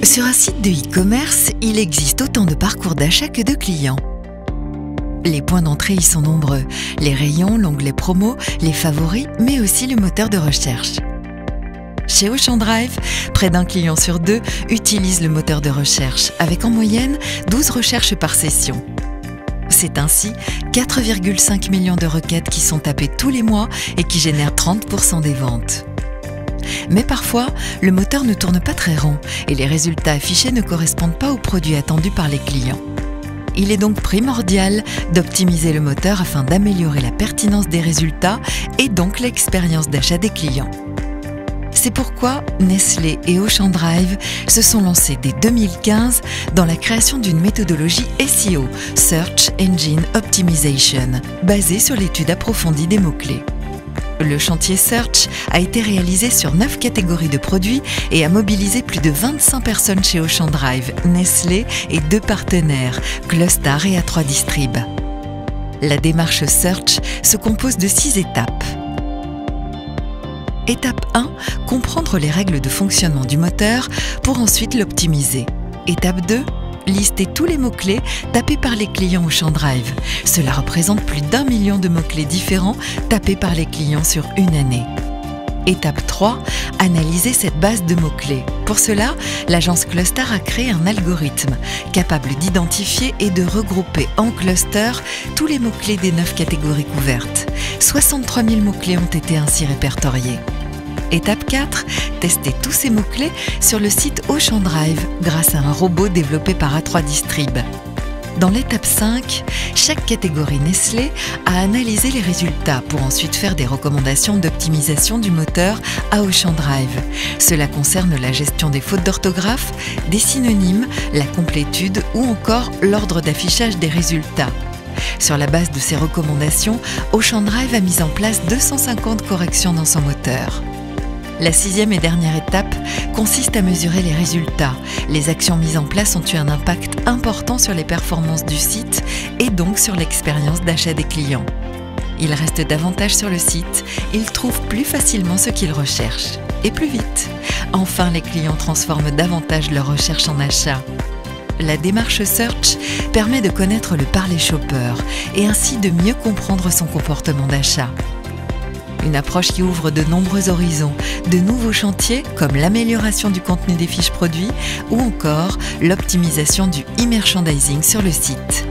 Sur un site de e-commerce, il existe autant de parcours d'achat que de clients. Les points d'entrée y sont nombreux, les rayons, l'onglet promo, les favoris, mais aussi le moteur de recherche. Chez Auchan Drive, près d'un client sur deux utilise le moteur de recherche, avec en moyenne 12 recherches par session. C'est ainsi 4,5 millions de requêtes qui sont tapées tous les mois et qui génèrent 30% des ventes. Mais parfois, le moteur ne tourne pas très rond et les résultats affichés ne correspondent pas aux produits attendus par les clients. Il est donc primordial d'optimiser le moteur afin d'améliorer la pertinence des résultats et donc l'expérience d'achat des clients. C'est pourquoi Nestlé et Auchan Drive se sont lancés dès 2015 dans la création d'une méthodologie SEO, Search Engine Optimization, basée sur l'étude approfondie des mots-clés. Le chantier Search a été réalisé sur 9 catégories de produits et a mobilisé plus de 25 personnes chez Auchan Drive, Nestlé et 2 partenaires, Clustar et A3 Distrib. La démarche Search se compose de 6 étapes. Étape 1, comprendre les règles de fonctionnement du moteur pour ensuite l'optimiser. Étape 2, lister tous les mots-clés tapés par les clients Auchan Drive. Cela représente plus d'1 million de mots-clés différents tapés par les clients sur une année. Étape 3, analyser cette base de mots-clés. Pour cela, l'agence Clustar a créé un algorithme capable d'identifier et de regrouper en clusters tous les mots-clés des 9 catégories couvertes. 63 000 mots-clés ont été ainsi répertoriés. Étape 4, tester tous ces mots-clés sur le site Auchan Drive grâce à un robot développé par A3 Distrib. Dans l'étape 5, chaque catégorie Nestlé a analysé les résultats pour ensuite faire des recommandations d'optimisation du moteur à Auchan Drive. Cela concerne la gestion des fautes d'orthographe, des synonymes, la complétude ou encore l'ordre d'affichage des résultats. Sur la base de ces recommandations, Auchan Drive a mis en place 250 corrections dans son moteur. La 6e et dernière étape consiste à mesurer les résultats. Les actions mises en place ont eu un impact important sur les performances du site et donc sur l'expérience d'achat des clients. Ils restent davantage sur le site, ils trouvent plus facilement ce qu'ils recherchent et plus vite. Enfin, les clients transforment davantage leurs recherches en achats. La démarche Search permet de connaître le parler shopper et ainsi de mieux comprendre son comportement d'achat. Une approche qui ouvre de nombreux horizons, de nouveaux chantiers comme l'amélioration du contenu des fiches produits ou encore l'optimisation du e-merchandising sur le site.